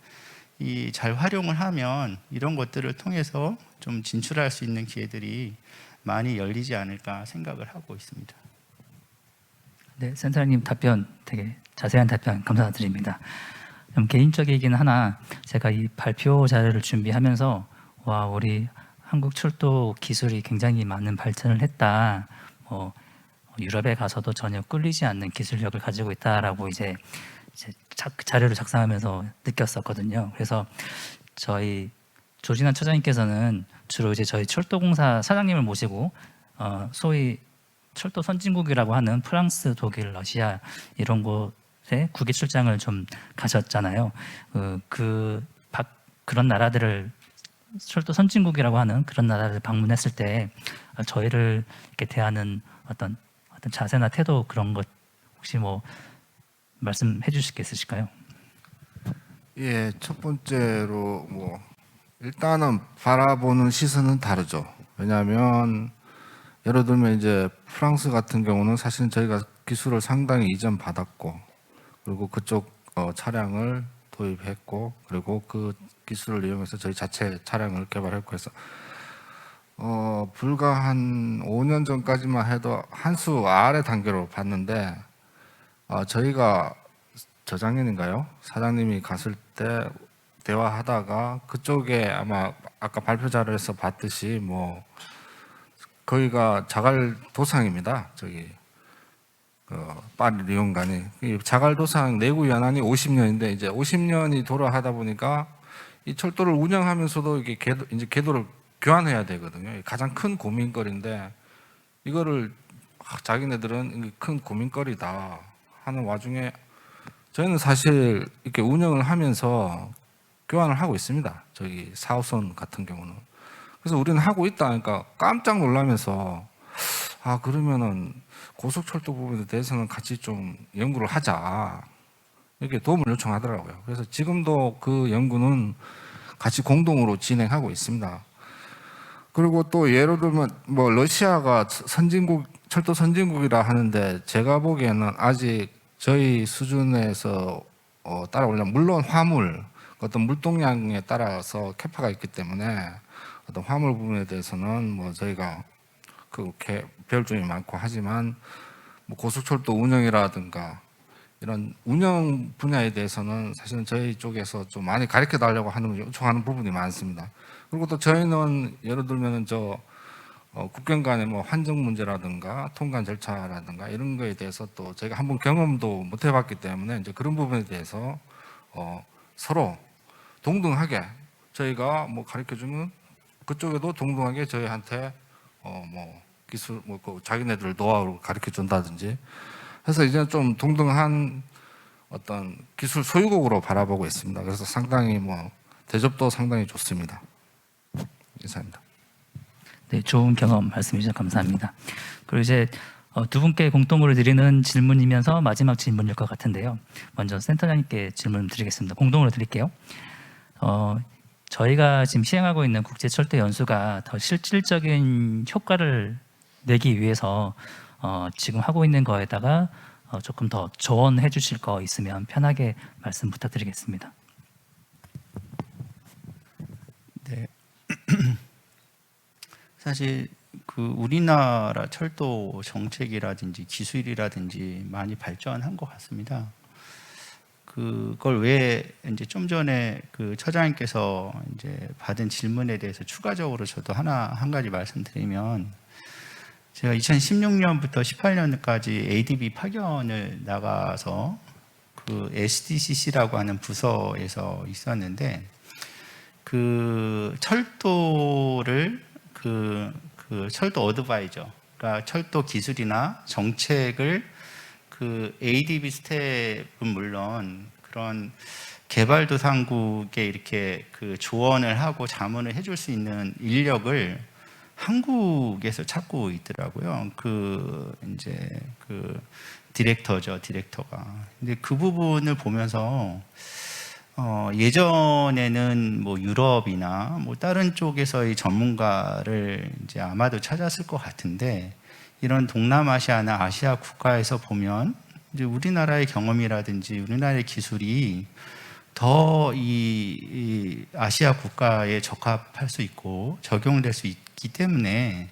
잘 활용을 하면 이런 것들을 통해서 좀 진출할 수 있는 기회들이 많이 열리지 않을까 생각을 하고 있습니다. 네, 센터장님 답변 되게 자세한 답변 감사드립니다. 좀 개인적이긴 하나 제가 이 발표 자료를 준비하면서 와, 우리 한국 철도 기술이 굉장히 많은 발전을 했다. 유럽에 가서도 전혀 꿀리지 않는 기술력을 가지고 있다라고 이제 자료를 작성하면서 느꼈었거든요. 그래서 저희 조진환 처장님께서는 주로 이제 저희 철도공사 사장님을 모시고 소위 철도 선진국이라고 하는 프랑스, 독일, 러시아 이런 곳에 국외 출장을 좀 가셨잖아요. 그런 나라들을 철도 선진국이라고 하는 그런 나라를 방문했을 때 저희를 이렇게 대하는 어떤 자세나 태도 그런 것 혹시 뭐 말씀해 주실 게 있으실까요? 예, 첫 번째로 뭐 일단은 바라보는 시선은 다르죠. 왜냐하면 예를 들면 이제 프랑스 같은 경우는 사실은 저희가 기술을 상당히 이전 받았고, 그리고 그쪽 차량을 도입했고, 그리고 그 기술을 이용해서 저희 자체 차량을 개발했고 해서 불과 한 5년 전까지만 해도 한 수 아래 단계로 봤는데, 저희가 저작년인가요? 사장님이 갔을 때 대화하다가 그쪽에 아마 아까 발표 자료에서 봤듯이 뭐 거기가 자갈도상입니다. 저기 파리 리옹간이 이 자갈도상 내구 연한이 50년인데 이제 50년이 돌아하다 보니까 이 철도를 운영하면서도 이게 이제 궤도를 교환해야 되거든요. 가장 큰 고민거리인데 이거를 자기네들은 큰 고민거리다 하는 와중에 저희는 사실 이렇게 운영을 하면서 교환을 하고 있습니다. 저기 4호선 같은 경우는. 그래서 우리는 하고 있다 하니까 깜짝 놀라면서 그러면은 고속철도 부분에 대해서는 같이 좀 연구를 하자 이렇게 도움을 요청하더라고요. 그래서 지금도 그 연구는 같이 공동으로 진행하고 있습니다. 그리고 또 예를 들면 뭐 러시아가 철도 선진국이라 하는데 제가 보기에는 아직 저희 수준에서 따라오려면 물론 화물 어떤 물동량에 따라서 캐파가 있기 때문에 어떤 화물 부분에 대해서는 뭐 저희가 그렇게 배울 점이 많고 하지만 뭐 고속철도 운영이라든가 이런 운영 분야에 대해서는 사실은 저희 쪽에서 좀 많이 가르쳐 달라고 요청하는 부분이 많습니다. 그리고 또 저희는 예를 들면은 국경 간의 뭐 환정 문제라든가 통관 절차라든가 이런 거에 대해서 또 저희가 한번 경험도 못 해봤기 때문에 이제 그런 부분에 대해서 서로 동등하게 저희가 뭐 가르쳐주면 그쪽에도 동등하게 저희한테 뭐 기술 그 자기네들 노하우를 가르쳐 준다든지 해서 이제 좀 동등한 어떤 기술 소유국으로 바라보고 있습니다. 그래서 상당히 뭐 대접도 상당히 좋습니다. 이상입니다. 네, 좋은 경험 말씀해 주셔서 감사합니다. 그리고 이제 두 분께 공통으로 드리는 질문이면서 마지막 질문일 것 같은데요. 먼저 센터장님께 질문 드리겠습니다. 공동으로 드릴게요. 저희가 지금 시행하고 있는 국제철도 연수가 더 실질적인 효과를 내기 위해서 지금 하고 있는 거에다가 조금 더 조언해 주실 거 있으면 편하게 말씀 부탁드리겠습니다. 네. 사실 그 우리나라 철도 정책이라든지 기술이라든지 많이 발전한 것 같습니다. 그걸 왜 이제 좀 전에 그 처장님께서 이제 받은 질문에 대해서 추가적으로 저도 한 가지 말씀드리면, 제가 2016년부터 18년까지 ADB 파견을 나가서 그 SDCC라고 하는 부서에서 있었는데, 그 철도를 그 철도 어드바이저, 그러니까 철도 기술이나 정책을 그 ADB 스텝은 물론 그런 개발도상국에 이렇게 그 조언을 하고 자문을 해줄 수 있는 인력을 한국에서 찾고 있더라고요. 그 이제 그 디렉터가. 근데 그 부분을 보면서 예전에는 뭐 유럽이나 뭐 다른 쪽에서의 전문가를 이제 아마도 찾았을 것 같은데, 이런 동남아시아나 아시아 국가에서 보면 이제 우리나라의 경험이라든지 우리나라의 기술이 더 이 아시아 국가에 적합할 수 있고 적용될 수 있기 때문에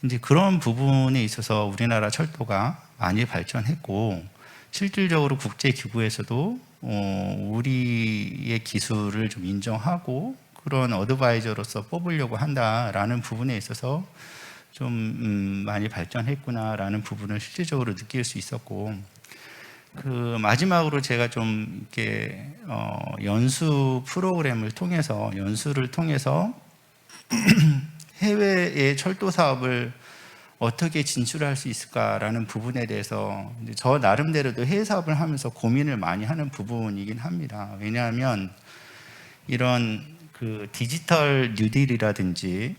이제 그런 부분에 있어서 우리나라 철도가 많이 발전했고, 실질적으로 국제기구에서도 우리의 기술을 좀 인정하고 그런 어드바이저로서 뽑으려고 한다라는 부분에 있어서 좀 많이 발전했구나라는 부분을 실질적으로 느낄 수 있었고, 그 마지막으로 제가 좀 이렇게 연수 프로그램을 통해서 연수를 통해서 해외의 철도 사업을 어떻게 진출할 수 있을까라는 부분에 대해서 이제 저 나름대로도 해외 사업을 하면서 고민을 많이 하는 부분이긴 합니다. 왜냐하면 이런 그 디지털 뉴딜이라든지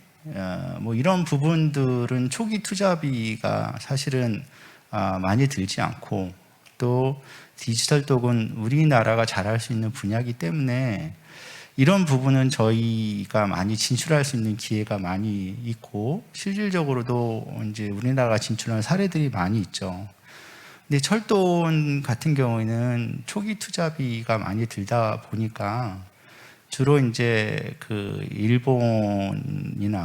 뭐 이런 부분들은 초기 투자비가 사실은 많이 들지 않고, 또 디지털 쪽은 우리나라가 잘할 수 있는 분야이기 때문에 이런 부분은 저희가 많이 진출할 수 있는 기회가 많이 있고, 실질적으로도 이제 우리나라가 진출하는 사례들이 많이 있죠. 근데 철도 같은 경우에는 초기 투자비가 많이 들다 보니까 주로 이제 그 일본이나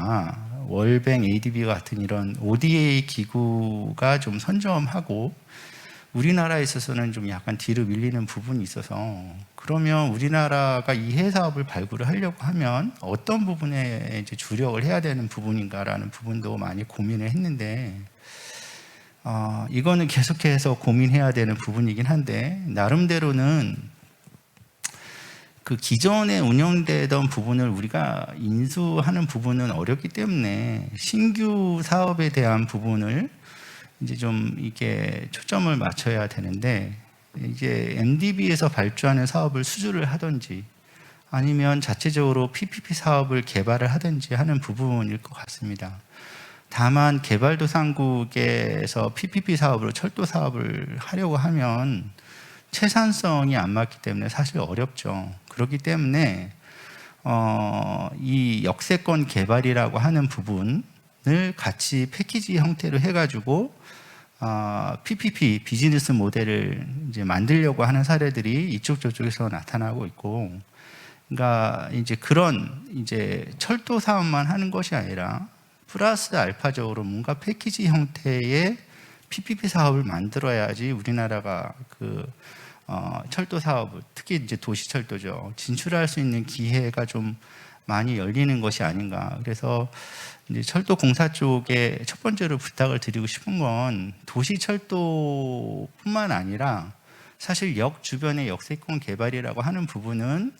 월뱅 ADB 같은 이런 ODA 기구가 좀 선점하고, 우리나라에 있어서는 좀 약간 뒤로 밀리는 부분이 있어서, 그러면 우리나라가 이 해외 사업을 발굴을 하려고 하면 어떤 부분에 이제 주력을 해야 되는 부분인가라는 부분도 많이 고민을 했는데, 이거는 계속해서 고민해야 되는 부분이긴 한데, 나름대로는 그 기존에 운영되던 부분을 우리가 인수하는 부분은 어렵기 때문에 신규 사업에 대한 부분을 이제 좀 이게 초점을 맞춰야 되는데, 이제 MDB에서 발주하는 사업을 수주를 하든지 아니면 자체적으로 PPP 사업을 개발을 하든지 하는 부분일 것 같습니다. 다만 개발도상국에서 PPP 사업으로 철도 사업을 하려고 하면 채산성이 안 맞기 때문에 사실 어렵죠. 그렇기 때문에 이 역세권 개발이라고 하는 부분을 같이 패키지 형태로 해가지고 PPP 비즈니스 모델을 이제 만들려고 하는 사례들이 이쪽 저쪽에서 나타나고 있고, 그러니까 이제 그런 이제 철도 사업만 하는 것이 아니라 플러스 알파적으로 뭔가 패키지 형태의 PPP 사업을 만들어야지 우리나라가 그 철도 사업을, 특히 이제 도시철도죠, 진출할 수 있는 기회가 좀 많이 열리는 것이 아닌가. 그래서 이제 철도공사 쪽에 첫 번째로 부탁을 드리고 싶은 건, 도시철도뿐만 아니라 사실 역 주변의 역세권 개발이라고 하는 부분은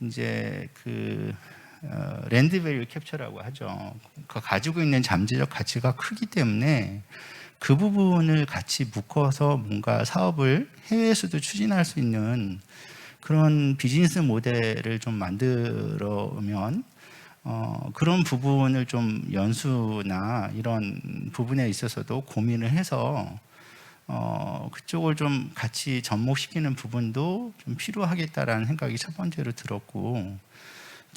이제 그 랜드 밸류 캡처라고 하죠. 그 가지고 있는 잠재적 가치가 크기 때문에 그 부분을 같이 묶어서 뭔가 사업을 해외에서도 추진할 수 있는 그런 비즈니스 모델을 좀 만들어면 그런 부분을 좀 연수나 이런 부분에 있어서도 고민을 해서 그쪽을 좀 같이 접목시키는 부분도 좀 필요하겠다라는 생각이 첫 번째로 들었고,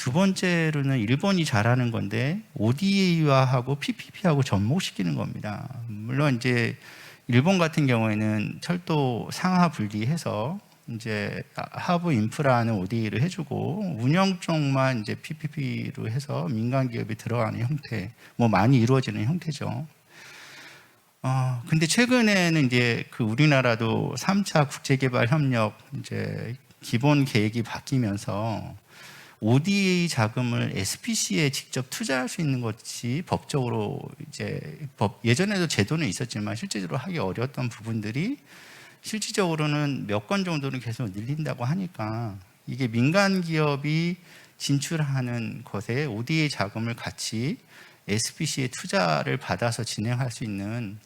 두 번째로는 일본이 잘하는 건데 ODA화하고 PPP하고 접목시키는 겁니다. 물론 이제 일본 같은 경우에는 철도 상하 분리해서 이제 하부 인프라는 ODA를 해주고 운영 쪽만 이제 PPP로 해서 민간 기업이 들어가는 형태, 뭐 많이 이루어지는 형태죠. 근데 최근에는 이제 그 우리나라도 3차 국제개발 협력 이제 기본 계획이 바뀌면서 ODA 자금을 SPC에 직접 투자할 수 있는 것이 법적으로 이제 예전에도 제도는 있었지만 실제적으로 하기 어려웠던 부분들이 실질적으로는 몇 건 정도는 계속 늘린다고 하니까 이게 민간 기업이 진출하는 것에 ODA 자금을 같이 SPC에 투자를 받아서 진행할 수 있는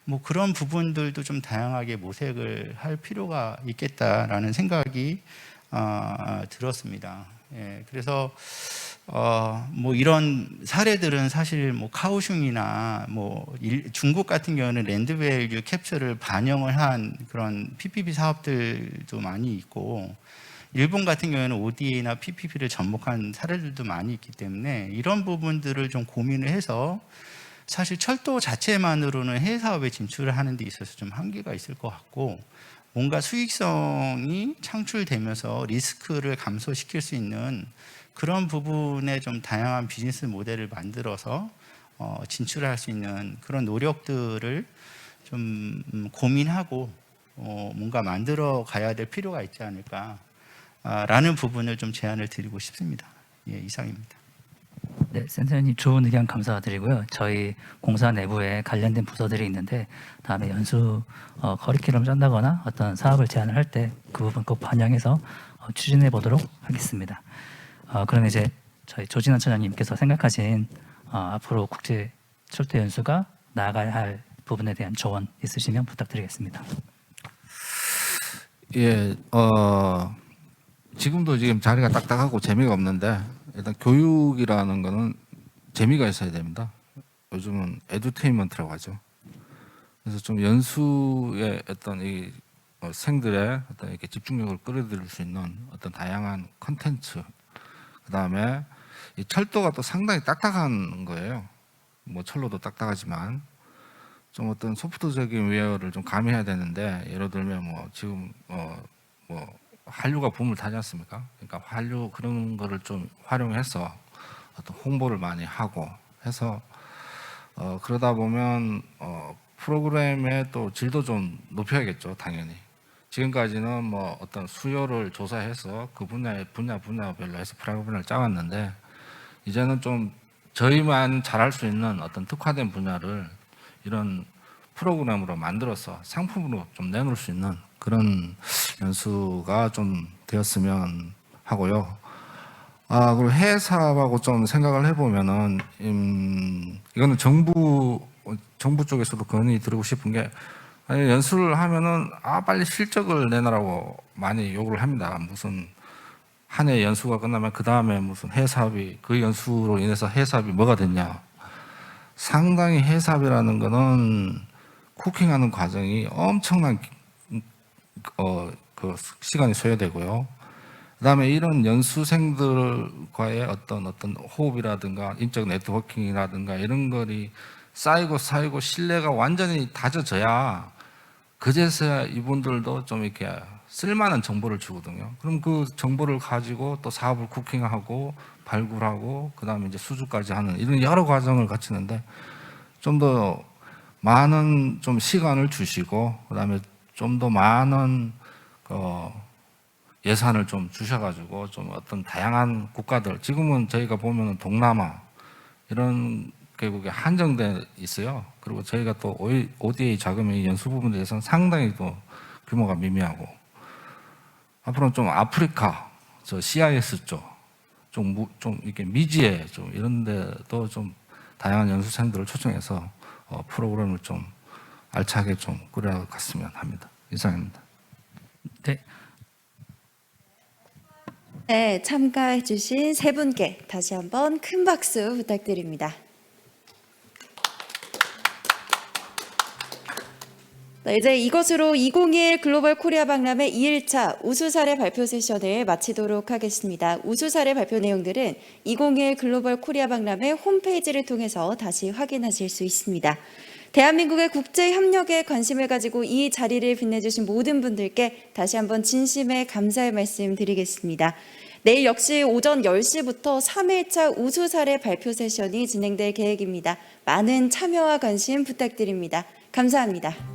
뭐 그런 부분들도 좀 다양하게 모색을 할 필요가 있겠다라는 생각이 들었습니다. 예, 그래서 뭐 이런 사례들은 사실 뭐 카오슝이나 뭐 중국 같은 경우는 랜드밸류 캡처를 반영을 한 그런 PPP 사업들도 많이 있고 일본 같은 경우에는 ODA나 PPP를 접목한 사례들도 많이 있기 때문에 이런 부분들을 좀 고민을 해서 사실 철도 자체만으로는 해외 사업에 진출을 하는 데 있어서 좀 한계가 있을 것 같고 뭔가 수익성이 창출되면서 리스크를 감소시킬 수 있는 그런 부분에 좀 다양한 비즈니스 모델을 만들어서 진출할 수 있는 그런 노력들을 좀 고민하고 뭔가 만들어 가야 될 필요가 있지 않을까라는 부분을 좀 제안을 드리고 싶습니다. 예, 이상입니다. 네, 센터장님 좋은 의견 감사드리고요. 저희 공사 내부에 관련된 부서들이 있는데 다음에 연수 커리큘럼 짠다거나 어떤 사업을 제안을 할 때 그 부분 꼭 반영해서 추진해 보도록 하겠습니다. 그럼 이제 저희 조진환 차장님께서 생각하신 앞으로 국제 철도 연수가 나아가야 할 부분에 대한 조언 있으시면 부탁드리겠습니다. 예, 지금도 지금 자리가 딱딱하고 재미가 없는데 일단 교육이라는 거는 재미가 있어야 됩니다. 요즘은 에듀테인먼트라고 하죠. 그래서 좀 연수의 어떤 이 생들의 어떤 이렇게 집중력을 끌어들일 수 있는 어떤 다양한 컨텐츠, 그 다음에 이 철도가 또 상당히 딱딱한 거예요. 뭐 철로도 딱딱하지만 좀 어떤 소프트적인 웨어를 좀 가미해야 되는데 예를 들면 뭐 지금 뭐 한류가 붐을 타지 않습니까? 그러니까 한류 그런 거를 좀 활용해서 어떤 홍보를 많이 하고 해서 그러다 보면 프로그램의 또 질도 좀 높여야겠죠, 당연히. 지금까지는 뭐 어떤 수요를 조사해서 그 분야별로 해서 프로그램을 짜왔는데 이제는 좀 저희만 잘할 수 있는 어떤 특화된 분야를 이런 프로그램으로 만들어서 상품으로 좀 내놓을 수 있는 그런 연수가 좀 되었으면 하고요. 그리고 해외 사업하고 좀 생각을 해보면은 이거는 정부 쪽에서도 건의 드리고 싶은 게 아니, 연수를 하면은 빨리 실적을 내놔라고 많이 요구를 합니다. 무슨 한 해 연수가 끝나면 그 다음에 무슨 해외 사업이 그 연수로 인해서 해외 사업이 뭐가 됐냐? 상당히 해외 사업이라는 거는 쿠킹하는 과정이 엄청난 그 시간이 소요되고요. 그다음에 이런 연수생들과의 어떤 호흡이라든가 인적 네트워킹이라든가 이런 것이 쌓이고 신뢰가 완전히 다져져야 그제서야 이분들도 좀 이렇게 쓸만한 정보를 주거든요. 그럼 그 정보를 가지고 또 사업을 쿠킹하고 발굴하고 그다음에 이제 수주까지 하는 이런 여러 과정을 거치는데 좀 더 많은 좀 시간을 주시고 그다음에 좀 더 많은 예산을 좀 주셔가지고 좀 어떤 다양한 국가들 지금은 저희가 보면은 동남아 이런 결국에 한정돼 있어요. 그리고 저희가 또 ODA 자금의 연수 부분에 대해서는 상당히 또 규모가 미미하고 앞으로는 좀 아프리카, 저 CIS 쪽, 좀 이렇게 미지에 좀 이런 데도 좀 다양한 연수생들을 초청해서 프로그램을 좀 알차게 좀 꾸려갔으면 합니다. 이상입니다. 네, 네, 참가해주신 세 분께 다시 한번 큰 박수 부탁드립니다. 네, 이제 이것으로 2021 글로벌 코리아 박람회 2일차 우수 사례 발표 세션을 마치도록 하겠습니다. 우수 사례 발표 내용들은 2021 글로벌 코리아 박람회 홈페이지를 통해서 다시 확인하실 수 있습니다. 대한민국의 국제 협력에 관심을 가지고 이 자리를 빛내주신 모든 분들께 다시 한번 진심의 감사의 말씀 드리겠습니다. 내일 역시 오전 10시부터 3일차 우수 사례 발표 세션이 진행될 계획입니다. 많은 참여와 관심 부탁드립니다. 감사합니다.